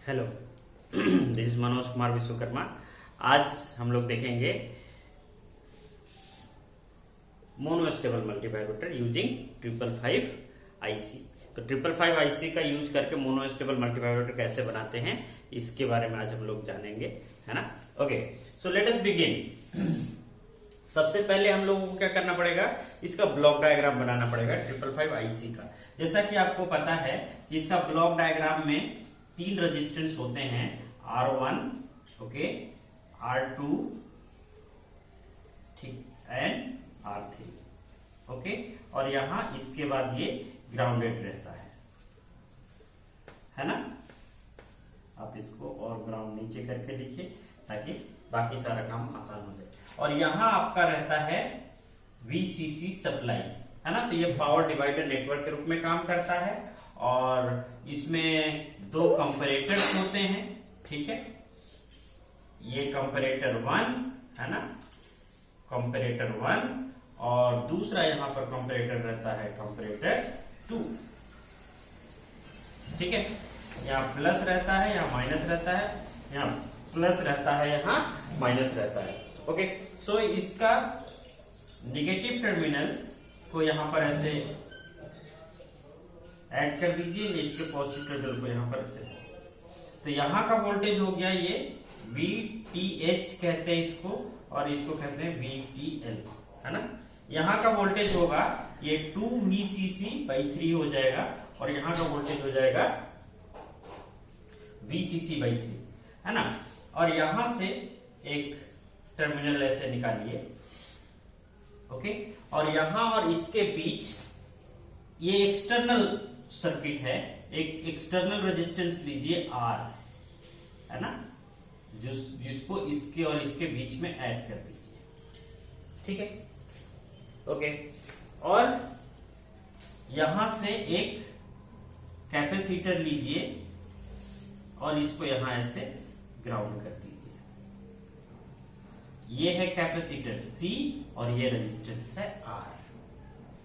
Hello, this is Manoj Kumar Vishwakarma. आज हम लोग देखेंगे मोनोस्टेबल मल्टीवाइब्रेटर यूजिंग 555 आईसी। तो 555 आईसी का यूज करके मोनोस्टेबल मल्टीवाइब्रेटर कैसे बनाते हैं इसके बारे में आज हम लोग जानेंगे, है ना। Okay, so let us begin. सबसे पहले हम लोगों को क्या करना पड़ेगा, इसका ब्लॉक डायग्राम बनाना पड़ेगा 555 आईसी का। जैसा कि आपको पता है कि इसका ब्लॉक डायग्राम में 3 रेजिस्टेंस होते हैं, R1, ओके, R2, ठीक, एंड R3, ओके। और यहां इसके बाद ये ग्राउंडेड रहता है ना। आप इसको और ग्राउंड नीचे करके लिखिए ताकि बाकी सारा काम आसान हो जाए। और यहां आपका रहता है VCC सप्लाई, है ना। तो ये पावर डिवाइडर नेटवर्क के रूप में काम करता है और इसमें 2 कंपैरेटर्स होते हैं, ठीक है। ये कंपैरेटर 1 है ना, कंपैरेटर 1, और दूसरा यहां पर कंपैरेटर रहता है कंपैरेटर 2, ठीक है। यहां प्लस रहता है, यहां माइनस रहता है, यहां प्लस रहता है, यहां माइनस रहता है, ओके। सो इसका निगेटिव टर्मिनल को यहां पर ऐसे ऐड कर दीजिए, इसके पॉजिटिव टर्मिनल को यहां पर ऐसे। तो यहां का वोल्टेज हो गया ये VTH कहते हैं इसको, और इसको कहते हैं VTL, है ना। यहां का वोल्टेज होगा ये 2VCC/3 हो जाएगा, और यहां का वोल्टेज हो जाएगा VCC/3, है ना। और यहां से एक टर्मिनल ऐसे निकालिए, ओके। और यहां और इसके बीच ये एक्सटर्नल सर्किट है, एक एक्सटर्नल रेजिस्टेंस लीजिए R, है ना, जिसको इसके और इसके बीच में ऐड कर दीजिए, ठीक है, ओके। और यहां से एक कैपेसिटर लीजिए और इसको यहां ऐसे ग्राउंड कर दीजिए। ये है कैपेसिटर C और ये रेजिस्टेंस है R,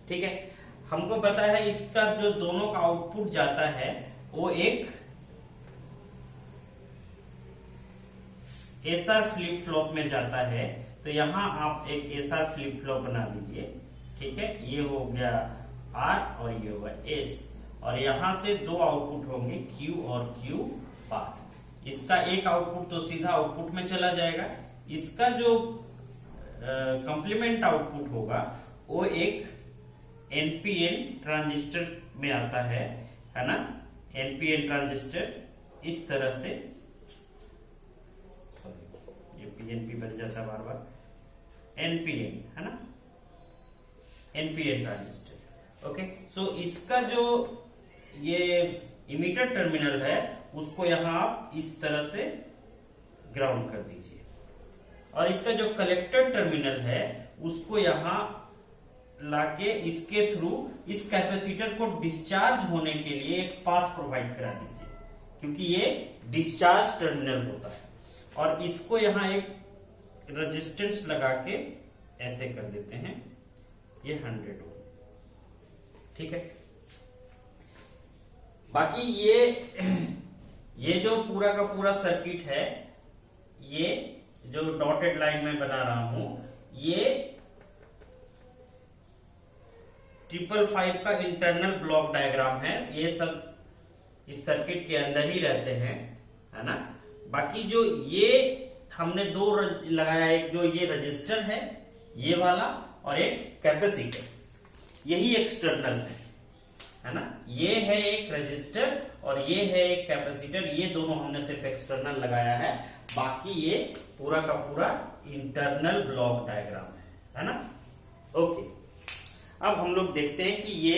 ठीक है। हमको पता है इसका जो दोनों का आउटपुट जाता है वो एक SR फ्लिप फ्लॉप में जाता है। तो यहां आप एक SR फ्लिप फ्लॉप बना दीजिए, ठीक है। ये हो गया R और ये होगा S, और यहां से 2 आउटपुट होंगे Q और Q बार। इसका एक आउटपुट तो सीधा आउटपुट में चला जाएगा, इसका जो कंप्लीमेंट आउटपुट होगा वो एक NPN ट्रांजिस्टर में आता है ना। NPN ट्रांजिस्टर इस तरह से, सॉरी ये PNP बन जाता बार बार, NPN, है ना, NPN ट्रांजिस्टर, ओके। सो इसका जो ये इमीटर टर्मिनल है उसको यहां आप इस तरह से ग्राउंड कर दीजिए, और इसका जो कलेक्टर टर्मिनल है उसको यहां लाके इसके थ्रू इस कैपेसिटर को डिस्चार्ज होने के लिए एक पाथ प्रोवाइड करा दीजिए, क्योंकि ये डिस्चार्ज टर्मिनल होता है। और इसको यहां एक रेजिस्टेंस लगा के ऐसे कर देते हैं, ये 100 ओम, ठीक है। बाकी ये जो पूरा का पूरा सर्किट है, ये जो डॉटेड लाइन में बना रहा हूं, ये 555 का इंटरनल ब्लॉक डायग्राम है। ये सब इस सर्किट के अंदर ही रहते हैं, है ना। बाकी जो ये हमने 2 लगाया, एक जो ये रजिस्टर है ये वाला, और एक कैपेसिटर, यही एक्सटर्नल है ना। ये है एक रजिस्टर और ये है एक कैपेसिटर, ये दोनों हमने सिर्फ एक्सटर्नल लगाया है, बाकी ये पूरा का पूरा इंटरनल ब्लॉक डायग्राम है ना, ओके। अब हम लोग देखते हैं कि ये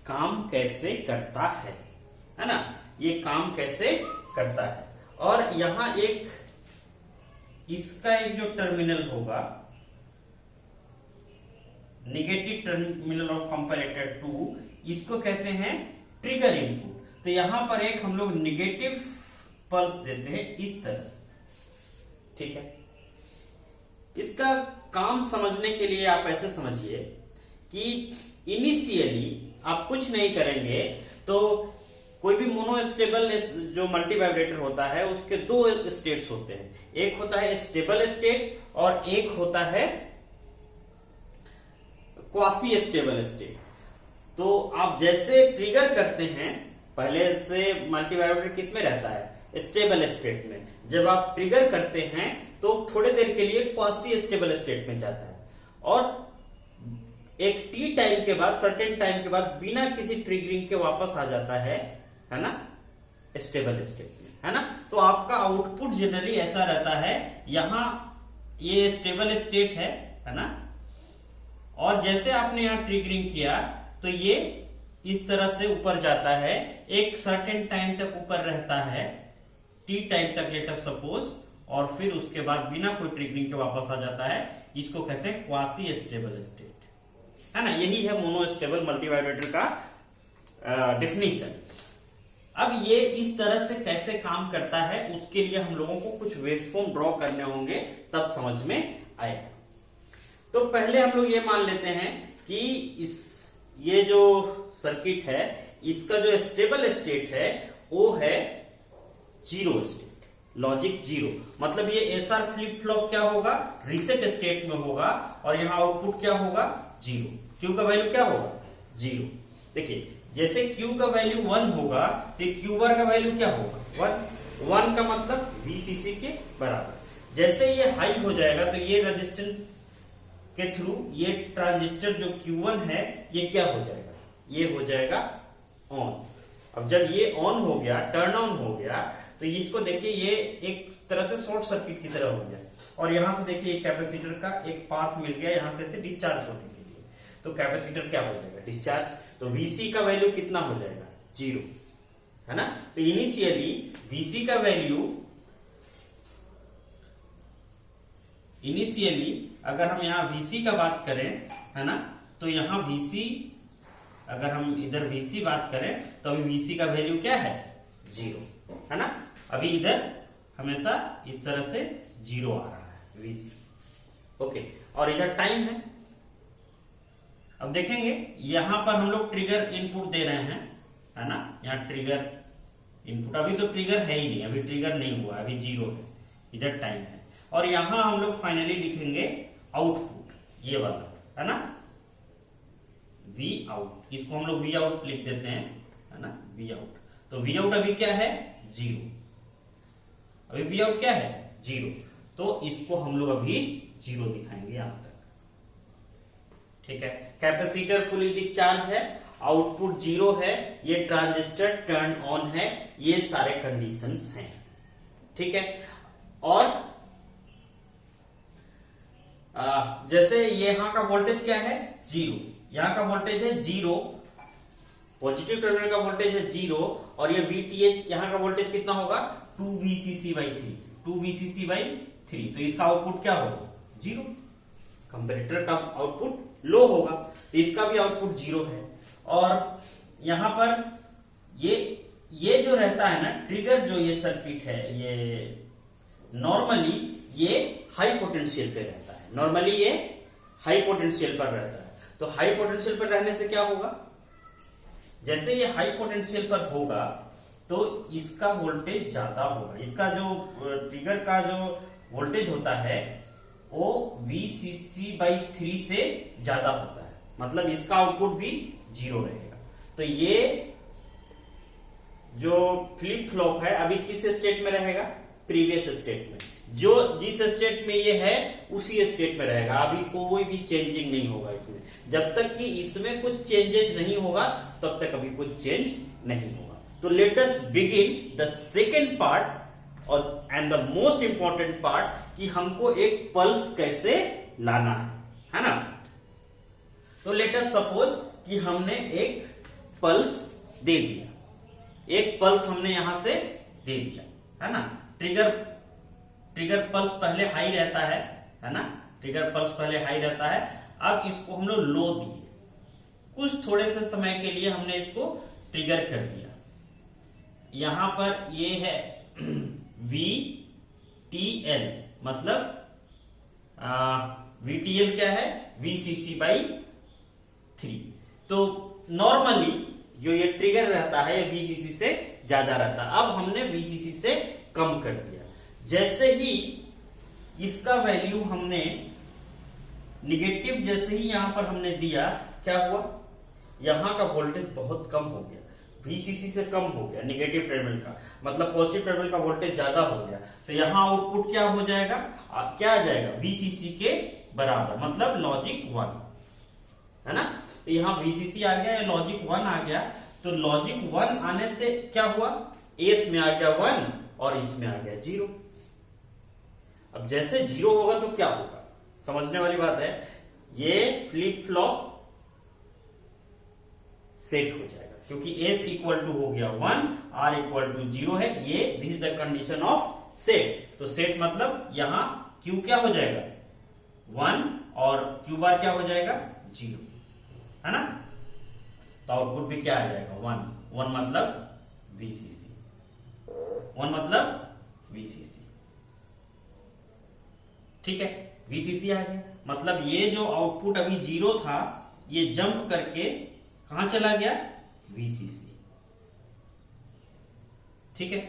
काम कैसे करता है ना, ये काम कैसे करता है। और यहां एक इसका एक जो टर्मिनल होगा, निगेटिव टर्मिनल ऑफ कंपैरेटर 2, इसको कहते हैं ट्रिगर इनपुट। तो यहां पर एक हम लोग निगेटिव पल्स देते हैं इस तरह से, ठीक है। इसका काम समझने के लिए आप ऐसे समझिए कि इनिशियली आप कुछ नहीं करेंगे तो कोई भी मोनोस्टेबल जो मल्टी वाइब्रेटर होता है उसके दो स्टेट्स होते हैं, एक होता है स्टेबल स्टेट और एक होता है क्वासी स्टेबल स्टेट। तो आप जैसे ट्रिगर करते हैं, पहले से मल्टी वाइब्रेटर किस में रहता है, स्टेबल स्टेट में। जब आप ट्रिगर करते हैं तो थोड़ी देर के लिए क्वासी स्टेबल स्टेट में जाता है और एक टी टाइम के बाद, सर्टेन टाइम के बाद बिना किसी ट्रिगरिंग के वापस आ जाता है ना, स्टेबल स्टेट में, है ना। तो आपका आउटपुट जनरली ऐसा रहता है, यहां ये स्टेबल स्टेट है ना, और जैसे आपने यहां ट्रिगरिंग किया तो ये इस तरह से ऊपर जाता है, एक सर्टेन टाइम तक ऊपर रहता है, टी टाइम तक लेटर सपोज, और फिर उसके बाद बिना कोई ट्रिगरिंग के वापस आ जाता है। इसको कहते हैं क्वासी स्टेबल स्टेट, है ना। यही है मोनोस्टेबल मल्टीवाइब्रेटर का डेफिनेशन। अब ये इस तरह से कैसे काम करता है उसके लिए हम लोगों को कुछ वेवफॉर्म ड्रॉ करने होंगे, तब समझ में आएगा। तो पहले हम लोग ये मान लेते हैं कि ये जो सर्किट है इसका जो स्टेबल स्टेट है वो है जीरो स्टेट, लॉजिक जीरो। मतलब ये एसआर फ्लिप फ्लॉप क्या होगा, रीसेट स्टेट में होगा और यहां आउटपुट क्या होगा, जीरो। क्यू का वैल्यू क्या होगा, जीरो। देखिए जैसे क्यू का वैल्यू 1 होगा तो क्यू बार का वैल्यू क्या होगा, 1 का मतलब वीसीसी के बराबर। जैसे ये हाई हो जाएगा तो ये रेजिस्टेंस के थ्रू ये ट्रांजिस्टर जो Q1 है ये क्या हो जाएगा, ये हो जाएगा ऑन। अब जब ये ऑन हो गया, टर्न ऑन हो गया, तो इसको देखिए ये एक तरह से शॉर्ट सर्किट की तरह हो गया और यहां से देखिए कैपेसिटर का एक पाथ मिल गया यहां से डिस्चार्ज होने के लिए। तो कैपेसिटर क्या हो जाएगा, डिस्चार्ज। तो VC का वैल्यू कितना हो जाएगा, जीरो, है ना। तो इनिशियली VC का वैल्यू, इनिशियली अगर हम यहां VC का बात करें, है ना, तो यहां VC, अगर हम इधर VC बात करें तो अभी VC का वैल्यू क्या है, जीरो, है ना। अभी इधर हमेशा इस तरह से जीरो आ रहा है VC, ओके। और इधर टाइम है। अब देखेंगे यहां पर हम लोग ट्रिगर इनपुट दे रहे हैं, है ना, यहाँ ट्रिगर इनपुट, अभी तो ट्रिगर है ही नहीं, अभी ट्रिगर नहीं हुआ, अभी जीरो है, इधर टाइम है। और यहां हम लोग फाइनली लिखेंगे आउटपुट, ये वाला, है ना, वी आउट। इसको हम लोग वी आउट लिख देते हैं, है ना, वी आउट। तो वी आउट अभी क्या है, जीरो। अभी वी आउट क्या है, जीरो। तो इसको हम लोग अभी जीरो दिखाएंगे यहां तक, ठीक है। कैपेसिटर फुली डिस्चार्ज है, आउटपुट जीरो है, ये ट्रांजिस्टर टर्न ऑन है, ये सारे कंडीशंस हैं, ठीक है। और जैसे यहां का वोल्टेज क्या है, जीरो, यहां का वोल्टेज है जीरो, पॉजिटिव टर्मिनल का वोल्टेज है जीरो, और ये VTH यहां का वोल्टेज कितना होगा, 2VCC/3, 2VCC/3। तो इसका आउटपुट क्या होगा, जीरो। कंपैरेटर का आउटपुट लो होगा तो इसका भी आउटपुट जीरो है। और यहां पर ये जो रहता है ना ट्रिगर, जो ये सर्किट है, ये नॉर्मली ये हाई पोटेंशियल पे रहता है, नॉर्मली ये हाई पोटेंशियल पर रहता है। तो हाई पोटेंशियल पर रहने से क्या होगा, जैसे ये हाई पोटेंशियल पर होगा तो इसका वोल्टेज ज्यादा होगा, इसका जो ट्रिगर का जो वोल्टेज होता है वो VCC/3 से ज्यादा होता है, मतलब इसका आउटपुट भी जीरो रहेगा। तो ये जो फ्लिप फ्लॉप है अभी किस स्टेट में रहेगा, प्रीवियस स्टेट में, जो जिस स्टेट में ये है उसी स्टेट में रहेगा, अभी कोई भी चेंजिंग नहीं होगा इसमें। जब तक कि इसमें कुछ चेंजेस नहीं होगा तब तक अभी कुछ चेंज नहीं होगा। तो let us begin the second part और and the most important part, कि हमको एक पल्स कैसे लाना है ना। तो लेट अस सपोज कि हमने एक पल्स दे दिया, एक पल्स हमने यहां से दे दिया, है ना। ट्रिगर पल्स पहले हाई रहता है ना, ट्रिगर पल्स पहले हाई रहता है। अब इसको हम लोग लो दिए, कुछ थोड़े से समय के लिए हमने इसको ट्रिगर कर दिया। यहां पर ये है VTL, मतलब VTL क्या है, VCC/3। तो नॉर्मली जो ये ट्रिगर रहता है ये वीसीसी से ज्यादा रहता है। अब हमने वीसीसी से कम कर दिया। जैसे ही इसका वैल्यू हमने निगेटिव जैसे ही यहां पर हमने दिया, क्या हुआ, यहां का वोल्टेज बहुत कम हो गया, वीसीसी से कम हो गया, निगेटिव टर्मिनल का मतलब पॉजिटिव टर्मिनल का वोल्टेज ज्यादा हो गया। तो यहां आउटपुट क्या हो जाएगा, क्या आ जाएगा, वीसीसी के बराबर, मतलब लॉजिक 1, है ना। तो यहां वीसीसी आ गया, लॉजिक 1 आ गया। तो लॉजिक 1 आने से क्या हुआ, एस में आ गया 1 और इसमें आ गया 0। अब जैसे 0 होगा तो क्या होगा, समझने वाली बात है। ये फ्लिप फ्लॉप सेट हो जाएगा क्योंकि एस इक्वल टू हो गया 1, आर इक्वल टू 0 है। ये this is the condition of set. तो सेट मतलब यहां क्यू क्या हो जाएगा 1 और क्यू बार क्या हो जाएगा 0, है ना। तो आउटपुट भी क्या आ जाएगा 1 मतलब वीसीसी, 1 मतलब वीसीसी, ठीक है। वीसीसी आ गया मतलब ये जो आउटपुट अभी 0 था ये जंप करके कहां चला गया, वीसीसी, ठीक है,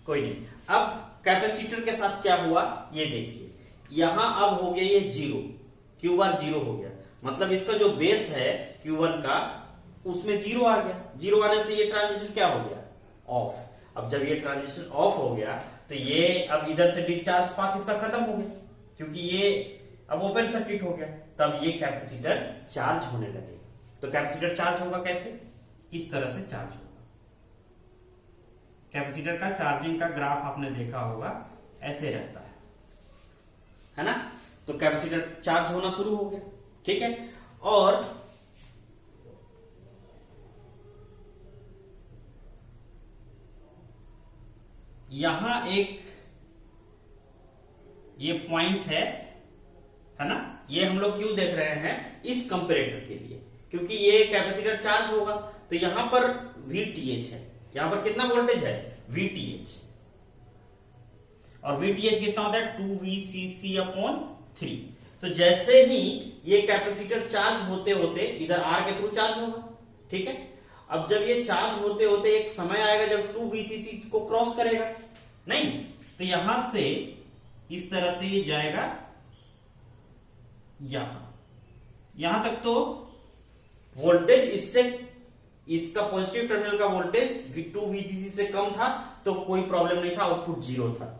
कोई नहीं। अब कैपेसिटर के साथ क्या हुआ ये देखिए, यहां अब हो गया ये 0, क्यू बार 0 हो गया, मतलब इसका जो बेस है Q1 का उसमें 0 आ गया। 0 आने से ये ट्रांजिशन क्या हो गया, ऑफ। अब जब ये ट्रांजिशन ऑफ हो गया तो ये अब इधर से डिस्चार्ज पाथ इसका खत्म हो गया क्योंकि ये अब ओपन सर्किट हो गया। तब ये कैपेसिटर चार्ज होने लगेगा। तो कैपेसिटर चार्ज होगा कैसे, इस तरह से चार्ज होगा। कैपेसिटर का चार्जिंग का ग्राफ आपने देखा होगा, ऐसे रहता है ना। तो कैपेसिटर चार्ज होना शुरू हो गया, ठीक है। और यहां एक ये पॉइंट है ना, ये हम लोग क्यों देख रहे हैं, इस कंपैरेटर के लिए, क्योंकि ये कैपेसिटर चार्ज होगा तो यहां पर VTH है, यहां पर कितना वोल्टेज है VTH, और VTH कितना होता है 2VCC/3। तो जैसे ही ये कैपेसिटर चार्ज होते होते इधर R के थ्रू चार्ज होगा, ठीक है। अब जब ये चार्ज होते होते एक समय आएगा जब 2VCC को क्रॉस करेगा, नहीं तो यहां से इस तरह से ये जाएगा यहां तक। तो वोल्टेज इससे, इसका पॉजिटिव टर्मिनल का वोल्टेज 2VCC से कम था तो कोई प्रॉब्लम नहीं था, आउटपुट 0 था।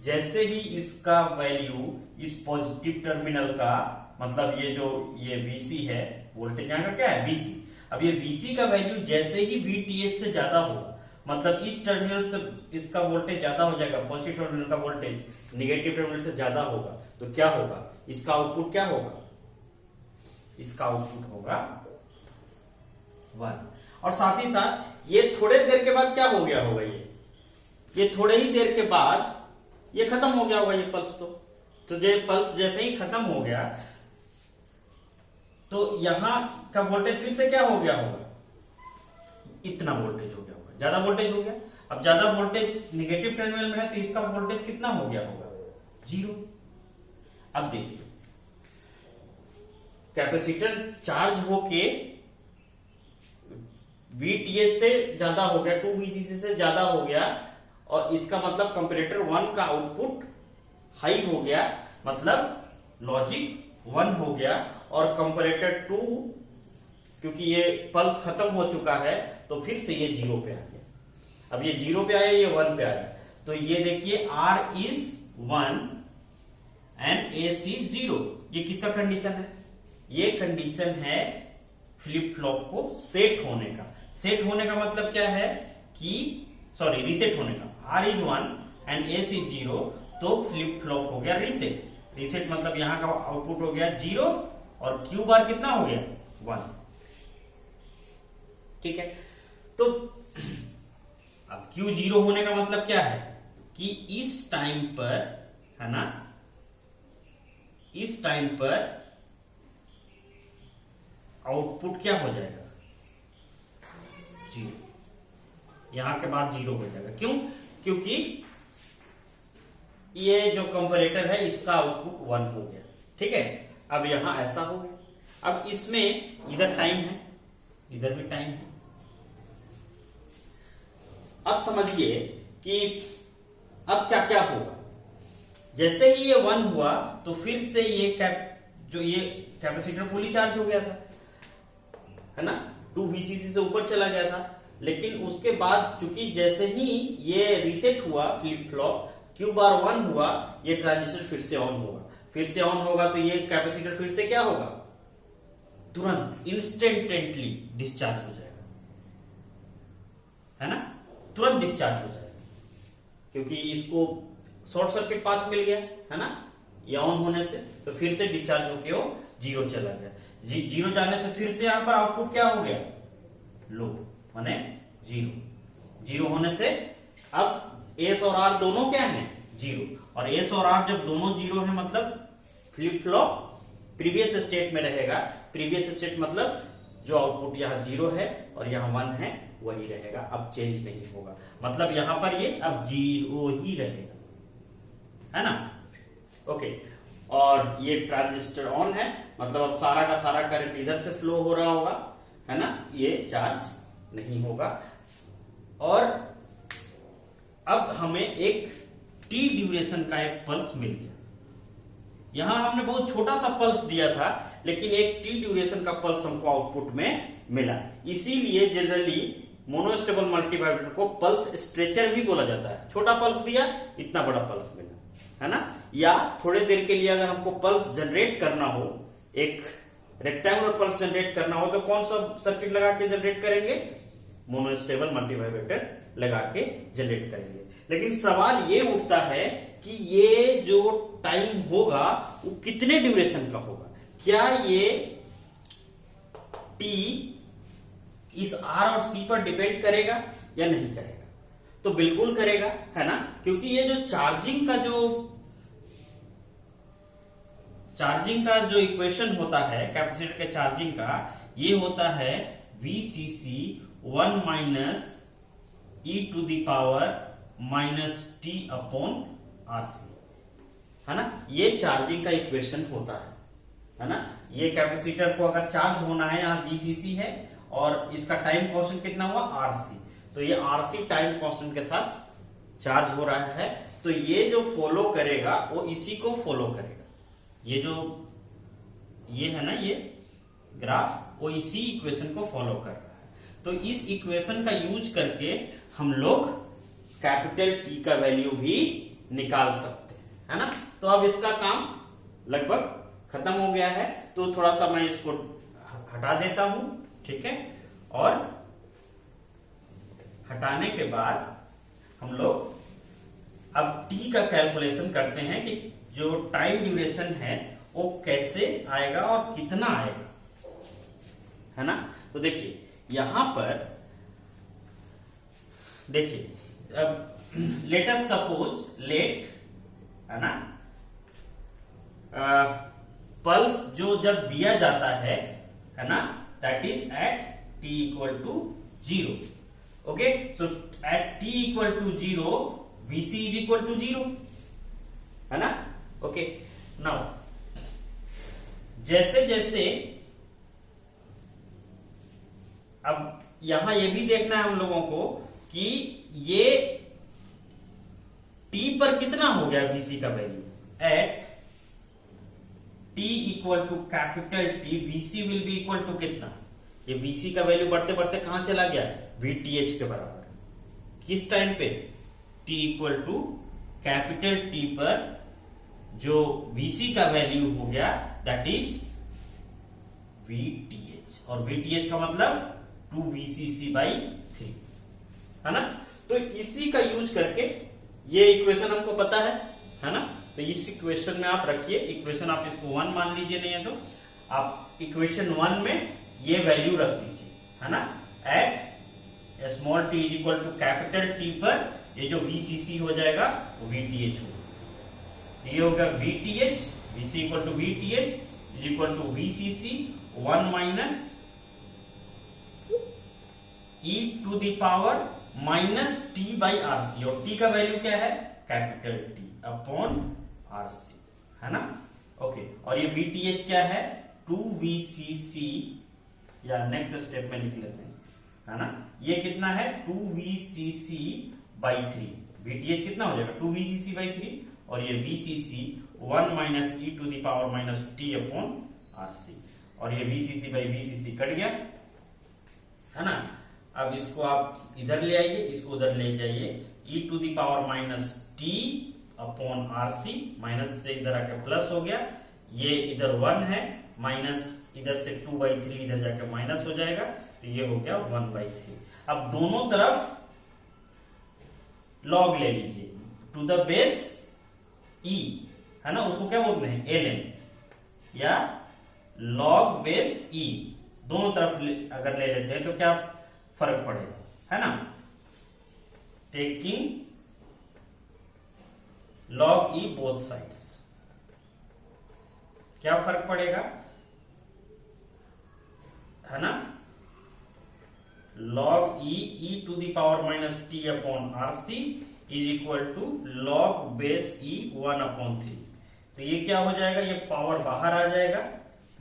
जैसे ही इसका वैल्यू इस पॉजिटिव टर्मिनल का, मतलब ये जो ये VC है, वोल्टेज यहां का क्या है VC, अब ये VC का वैल्यू जैसे ही VTH से ज्यादा होगा, मतलब इस टर्मिनल से इसका वोल्टेज ज्यादा हो जाएगा, पॉजिटिव टर्मिनल का वोल्टेज निगेटिव टर्मिनल से ज्यादा होगा, तो क्या होगा, इसका आउटपुट क्या होगा, इसका आउटपुट होगा 1। और साथ ही साथ ये थोड़े देर के बाद क्या हो गया होगा, ये थोड़े ही देर के बाद ये खत्म हो गया होगा ये पल्स। तो ये पल्स जैसे ही खत्म हो गया तो यहां का वोल्टेज फिर से क्या हो गया होगा, इतना वोल्टेज हो गया होगा, ज्यादा वोल्टेज हो गया। अब ज्यादा वोल्टेज निगेटिव टर्मिनल में है तो इसका वोल्टेज कितना हो गया होगा 0। अब देखिए कैपेसिटर चार्ज होके VTH से ज्यादा हो गया, 2VCC से ज्यादा हो गया, और इसका मतलब कंपैरेटर 1 का आउटपुट हाई हो गया, मतलब लॉजिक 1 हो गया, और कंपैरेटर 2 क्योंकि ये पल्स खत्म हो चुका है तो फिर से ये 0 पे आ गया। अब ये 0 पे आया, ये 1 पे आया, तो ये देखिए R is 1 एंड AC 0। ये किसका कंडीशन है, ये कंडीशन है फ्लिप फ्लॉप को सेट होने का। सेट होने का मतलब क्या है कि, सॉरी रीसेट होने का, R is 1 एंड AC 0, तो फ्लिप फ्लॉप हो गया रीसेट। रीसेट मतलब यहां का आउटपुट हो गया 0 और Q बार कितना हो गया 1, ठीक है। तो अब Q 0 होने का मतलब क्या है कि इस टाइम पर, है ना, इस टाइम पर आउटपुट क्या हो जाएगा 0, यहां के बाद 0 हो जाएगा। क्यों, क्योंकि ये जो कंपैरेटर है इसका आउटपुट 1 हो गया, ठीक है। अब यहां ऐसा हो गया, अब इसमें इधर टाइम है, इधर भी टाइम है। अब समझिए कि अब क्या क्या होगा। जैसे ही ये 1 हुआ तो फिर से ये कैपेसिटर फुली चार्ज हो गया था, है ना, 2 VCC से ऊपर चला गया था। लेकिन उसके बाद चूंकि जैसे ही ये रीसेट हुआ फ्लिप फ्लॉप, Q बार 1 हुआ, ये ट्रांजिस्टर फिर से ऑन होगा। फिर से ऑन होगा तो ये कैपेसिटर फिर से क्या होगा, तुरंत इंस्टेंटेंटली डिस्चार्ज हो जाएगा, है ना, तुरंत डिस्चार्ज हो जाएगा, क्योंकि इसको शॉर्ट सर्किट पाथ मिल गया, है ना, ये ऑन होने से। तो फिर से डिस्चार्ज होके वो 0 चला गया। 0 जाने से फिर से यहां पर आउटपुट क्या हो गया, लो, माने 0 होने से अब एस और आर दोनों क्या है, 0। और एस और आर जब दोनों 0 है मतलब फ्लिप फ्लॉप प्रीवियस स्टेट में रहेगा। प्रीवियस स्टेट मतलब जो आउटपुट यहाँ 0 है और यहाँ 1 है वही रहेगा, अब चेंज नहीं होगा। मतलब यहां पर ये अब 0 ही रहेगा, है ना, ओके। और ये ट्रांजिस्टर ऑन है, मतलब अब सारा का सारा करंट इधर से फ्लो हो रहा होगा, है ना, ये चार्ज नहीं होगा। और अब हमें एक टी ड्यूरेशन का एक पल्स मिल गया। यहां हमने बहुत छोटा सा पल्स दिया था, लेकिन एक टी ड्यूरेशन का पल्स हमको आउटपुट में मिला। इसीलिए जनरली मोनोस्टेबल मल्टीवाइब्रेटर को पल्स स्ट्रेचर भी बोला जाता है। छोटा पल्स दिया, इतना बड़ा पल्स मिला, है ना। या थोड़े देर के लिए अगर हमको पल्स जनरेट करना हो, एक रेक्टेंगुलर पल्स जनरेट करना हो, तो कौन सा सर्किट लगा के जनरेट करेंगे, मोनोस्टेबल मल्टीवाइब्रेटर लगा के जनरेट करेंगे। लेकिन सवाल ये उठता है कि ये जो टाइम होगा वो कितने ड्यूरेशन का होगा। क्या ये टी इस आर और सी पर डिपेंड करेगा या नहीं करेगा? तो बिल्कुल करेगा, है ना, क्योंकि ये जो चार्जिंग का जो इक्वेशन होता है कैपेसिटर के चार्जिंग का, ये होता है VCC 1 minus e to the power minus T upon RC, है ना। ये चार्जिंग का इक्वेशन होता है ना। ये कैपेसिटर को अगर चार्ज होना है, यहाँ VCC है और इसका टाइम कांस्टेंट कितना हुआ, RC। तो ये RC टाइम कांस्टेंट के साथ चार्ज हो रहा है। तो ये जो फॉलो करेगा वो इसी को फॉलो करेगा। ये है ना, ये ग्राफ, वो इसी इक्वेशन को फॉलो कर रहा है। तो इस इक्वेशन का यूज करके हम लोग कैपिटल T का वैल्यू भी निकाल सकते हैं, है ना। तो अब इसका काम लगभग खत्म हो गया है। तो थोड़ा सा मैं इसको हटा देता हूं, ठीक है। और हटाने के बाद हम लोग अब T का कैलकुलेशन करते हैं कि जो टाइम ड्यूरेशन है वो कैसे आएगा और कितना आएगा, है ना। तो देखिए यहां पर देखिए, अब लेट अस सपोज है ना, पल्स जो जब दिया जाता है ना, that is at t equal to 0। Okay, so at t equal to 0 Vc is equal to 0, है ना। ओके, नाउ जैसे जैसे अब यहां ये भी देखना है हम लोगों को कि ये t पर कितना हो गया Vc का value. At t equal to capital T Vc will be equal to कितना, ये Vc का वैल्यू बढ़ते बढ़ते कहां चला गया, Vth के बराबर। किस टाइम पे, t equal to capital T पर जो Vc का वैल्यू हो गया दैट इज Vth, और Vth का मतलब 2VCC/3, है ना। तो इसी का यूज करके ये इक्वेशन हमको पता है ना। तो इस इक्वेशन में आप रखिए, इक्वेशन आप इसको 1 मान लीजिए, नहीं है तो आप इक्वेशन 1 में ये वैल्यू रख दीजिए, है ना। At small t is equal to capital T पर ये जो VCC हो जाएगा वो Vth होगा। ये होगा Vth, Vc equal to Vth is equal to VCC 1 minus e to the power minus t by RC, और t का वैल्यू क्या है, कैपिटल T अपॉन RC, है ना। ओके, और ये Vth क्या है, 2VCC, या नेक्स्ट स्टेप में लिख लेते हैं, है ना। ये कितना है 2VCC बाई 3, VTH कितना हो जाएगा 2VCC बाई 3, और ये VCC 1 minus E to the power minus T upon RC, और ये VCC बाई VCC कट गया, है ना। अब इसको आप इधर ले आइए, इसको उधर ले जाइए, e to the power minus T upon RC, minus से इधर आके प्लस हो गया, ये इधर 1 है, माइनस इधर से 2/3 इधर जाके माइनस हो जाएगा, तो ये हो गया 1/3। अब दोनों तरफ लॉग ले लीजिए टू द बेस E, है ना, उसको क्या बोलते हैं ln, या लॉग बेस E, दोनों तरफ अगर ले लेते हैं तो क्या फर्क पड़ेगा, है ना। Taking log E both sides, क्या फर्क पड़ेगा, है ना। Log E to the power minus T upon RC is equal to log base E 1/3। तो ये क्या हो जाएगा, ये पावर बाहर आ जाएगा,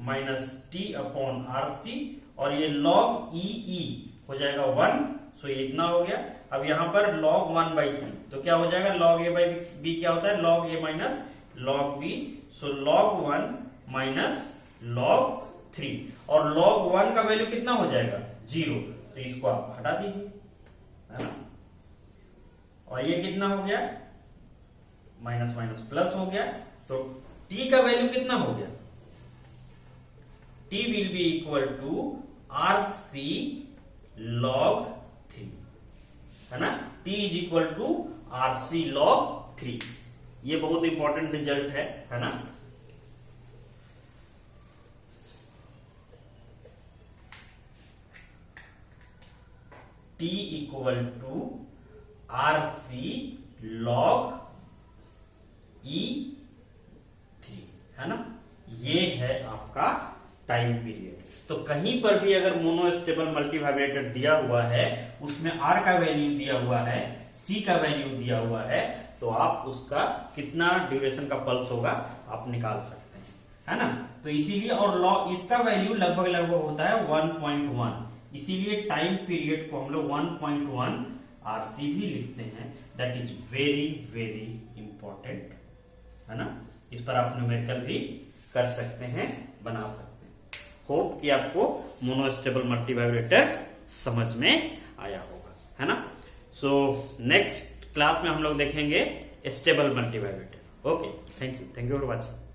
माइनस टी अपॉन RC, और ये लॉग E हो जाएगा 1, सो ये इतना हो गया। अब यहां पर log 1/3, तो क्या हो जाएगा log A बाई B, क्या होता है log A minus log B, so log 1 minus log 3, और log 1 का वैल्यू कितना हो जाएगा 0, तो इसको आप हटा दीजिए, है ना। और ये कितना हो गया, माइनस माइनस प्लस हो गया, तो t का वैल्यू कितना हो गया, t will be equal to RC log 3, है ना। t is equal to RC log 3, ये बहुत इंपॉर्टेंट रिजल्ट है ना। t equal to RC log E3, है ना। ये है आपका टाइम पीरियड। तो कहीं पर भी अगर मोनोस्टेबल मल्टीवाइब्रेटर दिया हुआ है, उसमें R का वैल्यू दिया हुआ है, C का वैल्यू दिया हुआ है, तो आप उसका कितना ड्यूरेशन का पल्स होगा आप निकाल सकते हैं, है ना। तो इसीलिए, और इसका वैल्यू लगभग लगभग होता है 1.1, इसीलिए टाइम पीरियड को हम लोग 1.1 RC भी लिखते हैं। That is very very important, है ना। इस पर आप न्यूमेरिकल भी कर सकते हैं, बना सकते हैं। होप कि आपको मोनोस्टेबल मल्टीवाइब्रेटर समझ में आया होगा, है ना। सो नेक्स्ट क्लास में हम लोग देखेंगे stable multivibrator. Okay, thank you for watching.